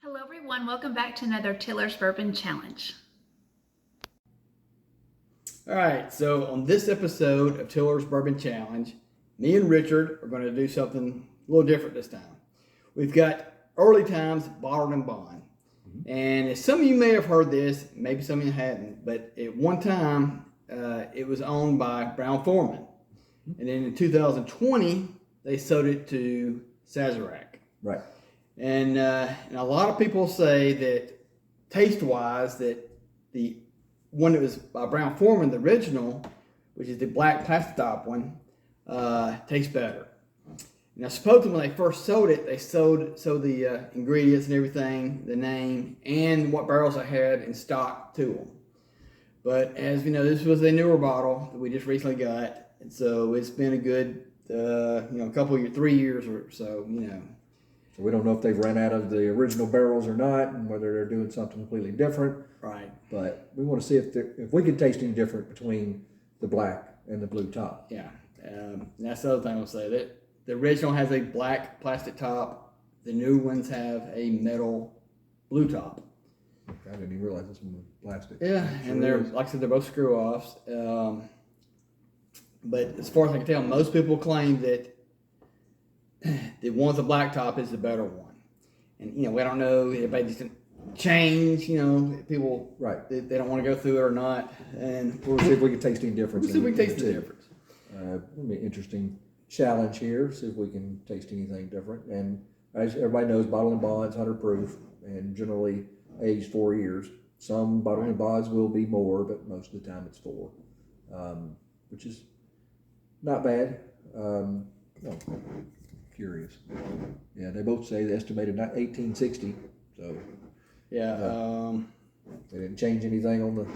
Hello everyone, welcome back to another Tiller's Bourbon Challenge. All right, so on this episode of Tiller's Bourbon Challenge, me and Richard are going to do something a little different this time. We've got Early Times Bottled and Bond. And as some of you may have heard this, maybe some of you hadn't, but at one time it was owned by Brown-Forman. And then in 2020, they sold it to Sazerac. Right. And a lot of people say that taste-wise, that the one that was by Brown-Forman, the original, which is the black plastic top one, tastes better. Now, supposedly when they first sold it, they sold the ingredients and everything, the name, and what barrels they had in stock to them. But as we know, this was a newer bottle that we just recently got, and so it's been a good, couple of years, 3 years or so, So we don't know if they've run out of the original barrels or not, and whether they're doing something completely different. Right. But we want to see if we can taste any different between the black and the blue top. Yeah. And that's the other thing I'll say. That the original has a black plastic top. The new ones have a metal blue top. I didn't even realize this one was plastic. Yeah, and they're, like I said, they're both screw offs. But as far as I can tell, most people claim that the one with the black top is the better one. And, we don't know if they just change, people, Right. they don't want to go through it or not. And We'll see if we can taste any difference. we'll see if we can taste the difference. It'll be an interesting challenge here, see if we can taste anything different. And as everybody knows, bottle and bond's 100 proof and generally aged 4 years. Some bottle and bonds will be more, but most of the time it's 4, which is not bad. No, curious. Yeah, they both say the estimated 1860. So Yeah. they didn't change anything on the,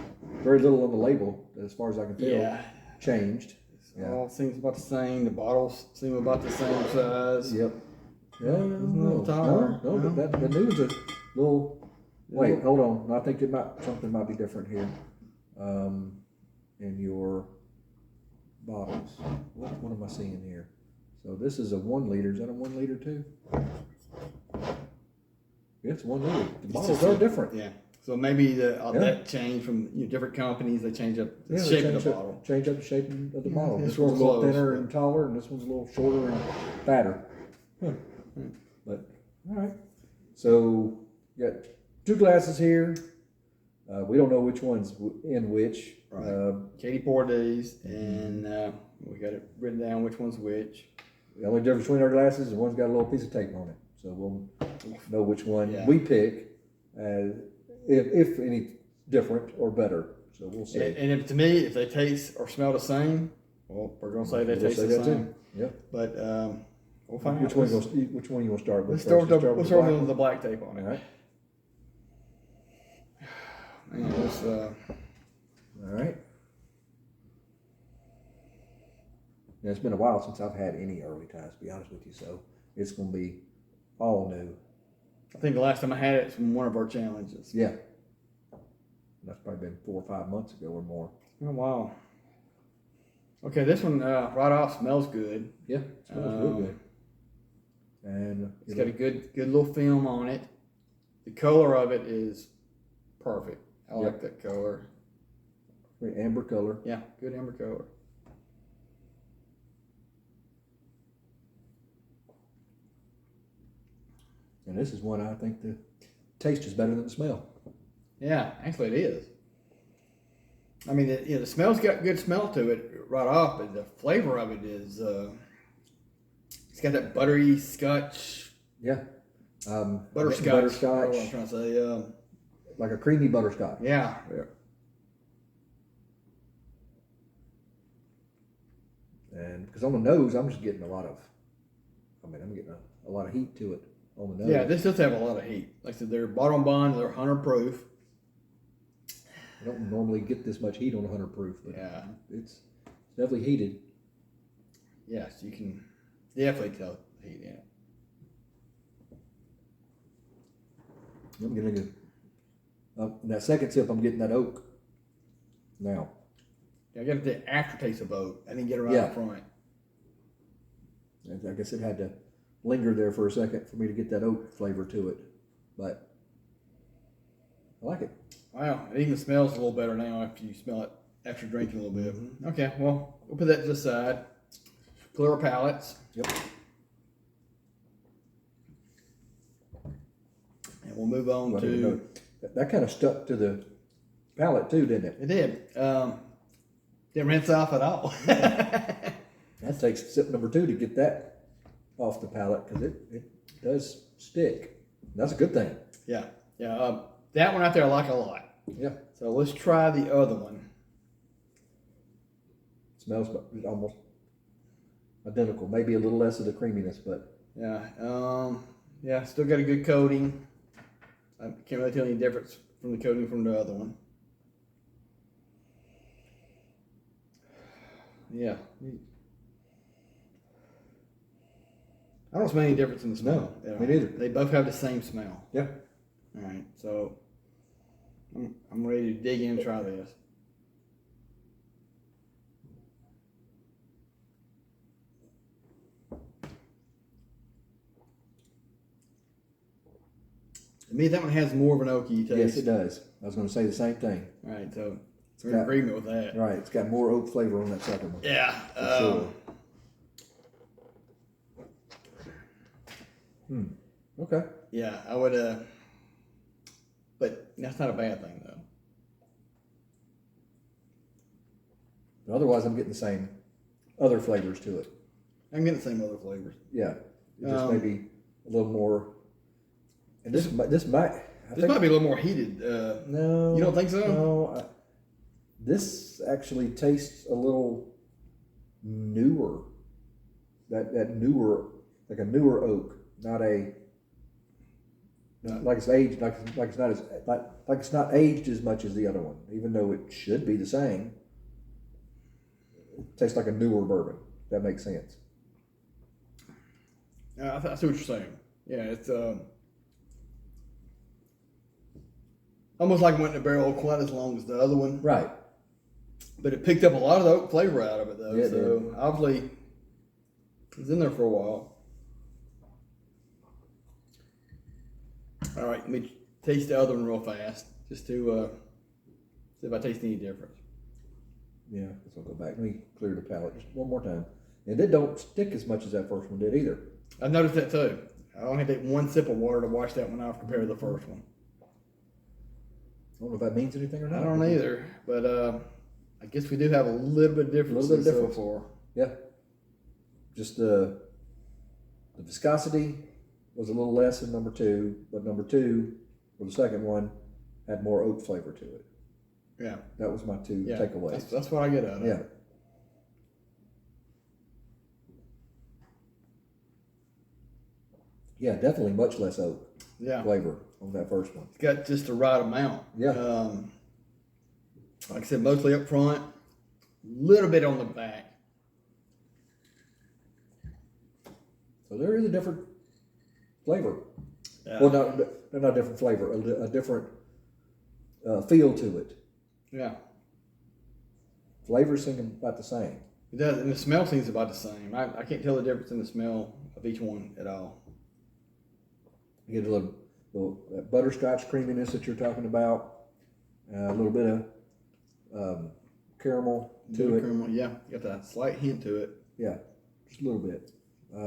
very little on the label as far as I can tell. Yeah. Changed. Yeah. All seems about the same. The bottles seem about the same size. Yep. Yeah, little taller. no, but that, the new one's a little. Wait, hold on. I think something might be different here. In your bottles, what am I seeing here? So this is a 1 liter. Is that a 1 liter too? Yeah, it's 1 liter. The bottles are different. Yeah. So maybe that changed from different companies. They change up the shape of the bottle. Change up the shape of the bottle. It's This one's a little close, thinner and taller, and this one's a little shorter and fatter. But all right. So you got 2 glasses here. We don't know which one's in which. Right. Katie poured these, and we got it written down which one's which. The only difference between our glasses is one's got a little piece of tape on it, so we'll know which one we pick, if any different or better. So we'll see. And to me, if they taste or smell the same, well, we're gonna say they taste the same. Yeah. But we'll find out. Which one you want to start with? Let's start with the black tape on it. All right. All right. Now, it's been a while since I've had any early times, to be honest with you, so it's going to be all new. I think the last time I had it was from one of our challenges. Yeah. That's probably been 4 or 5 months ago or more. Oh, wow. Okay, this one right off smells good. Yeah, it smells real good. And it's got a good little film on it. The color of it is perfect. I like that color. Very amber color. Yeah, good amber color. And this is one I think the taste is better than the smell. Yeah, actually it is. I mean, the smell's got good smell to it right off, but the flavor of it is, it's got that buttery scotch. Yeah. Butterscotch. Butterscotch. What I'm trying to say. Like a creamy butterscotch. Yeah. And because on the nose, I'm just getting I'm getting a lot of heat to it on the nose. Yeah, this does have a lot of heat. Like I said, they're bottle and bond, they're 100 proof. I don't normally get this much heat on 100 proof, but yeah, it's definitely heated. Yes, you can definitely tell the heat in it. I'm getting in that second sip, I'm getting that oak now. I got the aftertaste of oak. I didn't get it right up front. I guess it had to linger there for a second for me to get that oak flavor to it. But I like it. Wow, it even smells a little better now after you smell it after drinking a little bit. Okay, well, we'll put that to the side. Clear our palates. Yep. And we'll move on to... That kind of stuck to the palate too, didn't it? It did. Didn't rinse off at all. That takes sip number 2 to get that off the palate because it does stick. That's a good thing. Yeah. That one out there I like a lot. Yeah. So let's try the other one. Smells almost identical. Maybe a little less of the creaminess, but Yeah, still got a good coating. I can't really tell any difference from the coating from the other one. Yeah. I don't smell any difference in the smell. No, me neither. They both have the same smell. yeah. All right, so I'm ready to dig in and try this. To me, that one has more of an oaky taste. Yes, it does. I was going to say the same thing. All right, so we're in agreement with that. Right, it's got more oak flavor on that second one. Yeah. For sure. Okay. Yeah, I would. But that's not a bad thing, though. But otherwise, I'm getting the same other flavors to it. I'm getting the same other flavors. Yeah, just maybe a little more. And this might. This might be a little more heated. No, you don't think so? No, this actually tastes a little newer. That newer, like a newer oak, not a. Like it's aged, like it's not as like it's not aged as much as the other one, even though it should be the same. It tastes like a newer bourbon. If that makes sense. I see what you're saying. Yeah, it's almost like it went in a barrel quite as long as the other one. Right. But it picked up a lot of the oak flavor out of it, though. Yeah, it so did. obviously, it was in there for a while. All right, let me taste the other one real fast, just to see if I taste any difference. Yeah, guess I'll go back. Let me clear the palate just one more time. And it don't stick as much as that first one did either. I noticed that too. I only had to take one sip of water to wash that one off compared to the first one. I don't know if that means anything or not. I don't either, but I guess we do have a little bit of difference so far. Yeah. Just the viscosity was a little less than number 2, but number 2, or the second one, had more oak flavor to it. Yeah. That was my 2 takeaways. That's what I get out of it. Yeah. Yeah, definitely much less oak flavor on that first one. It's got just the right amount. Yeah. Like I said, mostly up front, a little bit on the back. So there is a different flavor. Yeah. Well, not a different flavor, a different feel to it. Yeah. Flavors seem about the same. It does, and the smell seems about the same. I can't tell the difference in the smell of each one at all. You get a little that butterscotch creaminess that you're talking about, a little bit of caramel to it. Caramel, yeah, you got that slight hint to it. Yeah, just a little bit. A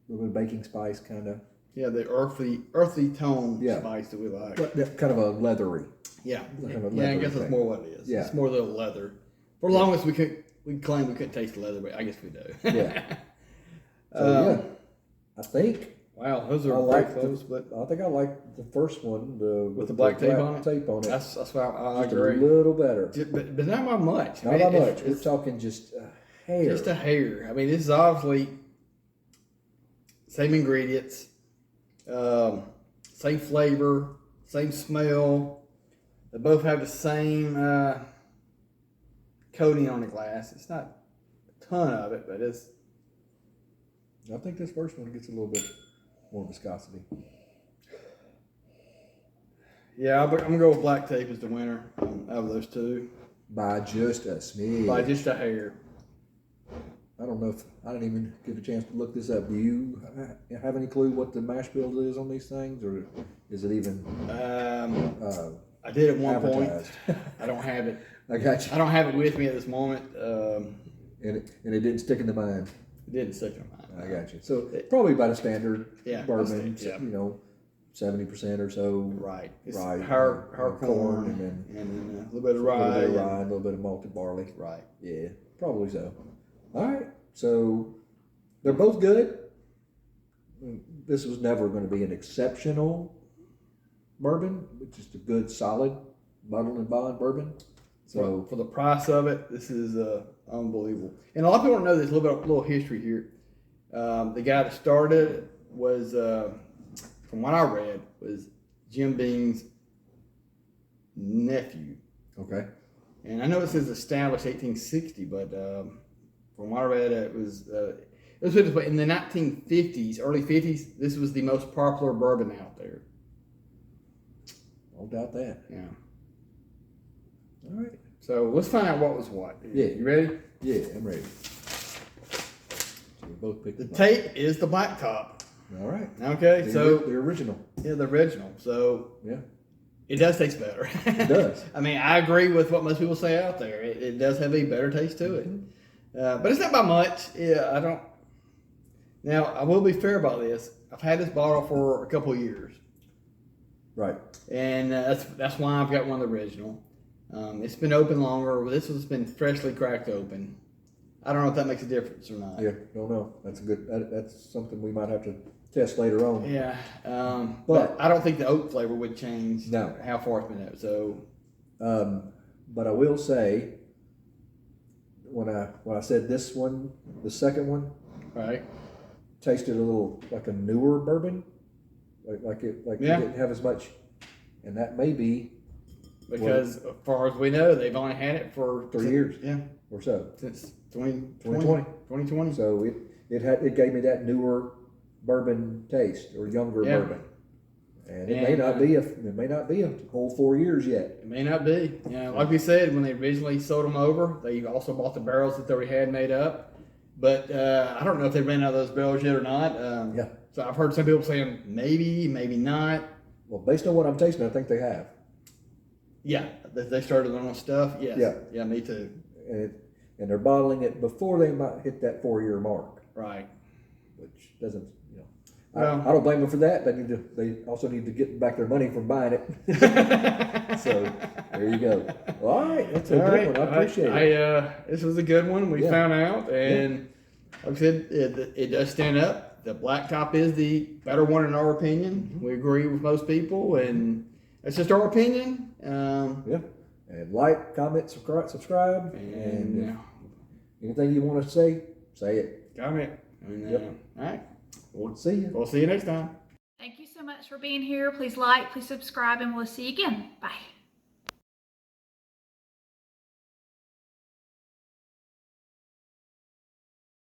little bit of baking spice, kind of. Yeah, the earthy tone spice that we like. But kind of a leathery. Yeah, Kind of a yeah. I leathery guess that's thing. more what it is. Yeah. It's more the leather. For the longest, we claim we couldn't taste the leather, but I guess we do. Yeah. So I think. Wow, those are I like great close, but I think I like the first one, with the black tape on it. That's why I just agree. a little better. But not by much. Not by much. We're talking just a hair. Just a hair. I mean, this is obviously same ingredients, same flavor, same smell. They both have the same coating on the glass. It's not a ton of it, but it's. I think this first one gets a little bit more viscosity. Yeah, I'm gonna go with black tape as the winner out of those two. By just a smidge. By just a hair. I don't know if I didn't even get a chance to look this up. Do you have any clue what the mash bill is on these things, or is it even I did at one advertised? point. I don't have it. I got you. I don't have it with me at this moment. And it didn't stick in the mind. It didn't stick in my mind. I got you. So probably about a standard bourbon, yeah. 70% or so. Right. It's Rye, her corn, and then a little bit of rye. a little bit of rye, a little bit of malted barley. Right. Yeah, probably so. All right. So they're both good. This was never going to be an exceptional bourbon, but just a good, solid bottled and bond bourbon. So for the price of it, this is unbelievable. And a lot of people don't know this. A little history here. The guy that started it was, from what I read, was Jim Beam's nephew. okay. And I know it says established 1860, but from what I read, it was in the 1950s, early 50s. This was the most popular bourbon out there. Don't doubt that. Yeah. All right. So let's find out what was what. Yeah. You ready? Yeah, I'm ready. So we both picked The the tape is the black top. All right. Okay, The original. Yeah, the original. So Yeah. it does taste better. It does. I mean, I agree with what most people say out there. It does have a better taste to it, but it's not by much. Yeah, I don't. Now I will be fair about this. I've had this bottle for a couple of years, Right. and that's why I've got one of the original. It's been open longer. This has been freshly cracked open. I don't know if that makes a difference or not. Yeah. Don't know. That's a good. That's something we might have to test later on. Yeah, but I don't think the oak flavor would change. No. How far it's been out. So, But I will say, when I said this one, the second one right. tasted a little like a newer bourbon, like it didn't have as much, and that may be Because as far as we know, they've only had it for 3 years. Yeah, or so. since 2020. 2020. So it gave me that newer bourbon taste or younger bourbon, and it may not be a whole 4 years yet. It may not be. Yeah, like we said, when they originally sold them over, they also bought the barrels that they already had made up. But I don't know if they ran out of those barrels yet or not. Yeah. So I've heard some people saying maybe, maybe not. Well, based on what I'm tasting, I think they have. Yeah, they started on stuff. Yes. Yeah. Yeah, me too. And they're bottling it before they might hit that 4-year mark, Right. which doesn't, Well, I don't blame them for that. They also need to get back their money from buying it. So there you go. Well, all right, that's a good one. I appreciate it. This was a good one. We found out, and like I said, it does stand up. The black top is the better one in our opinion. We agree with most people, and it's just our opinion. Yeah. And like, comment, subscribe, and anything you want to say it. Comment. And, all right. We'll see you. We'll see you next time. Thank you so much for being here. Please like, please subscribe, and we'll see you again. Bye.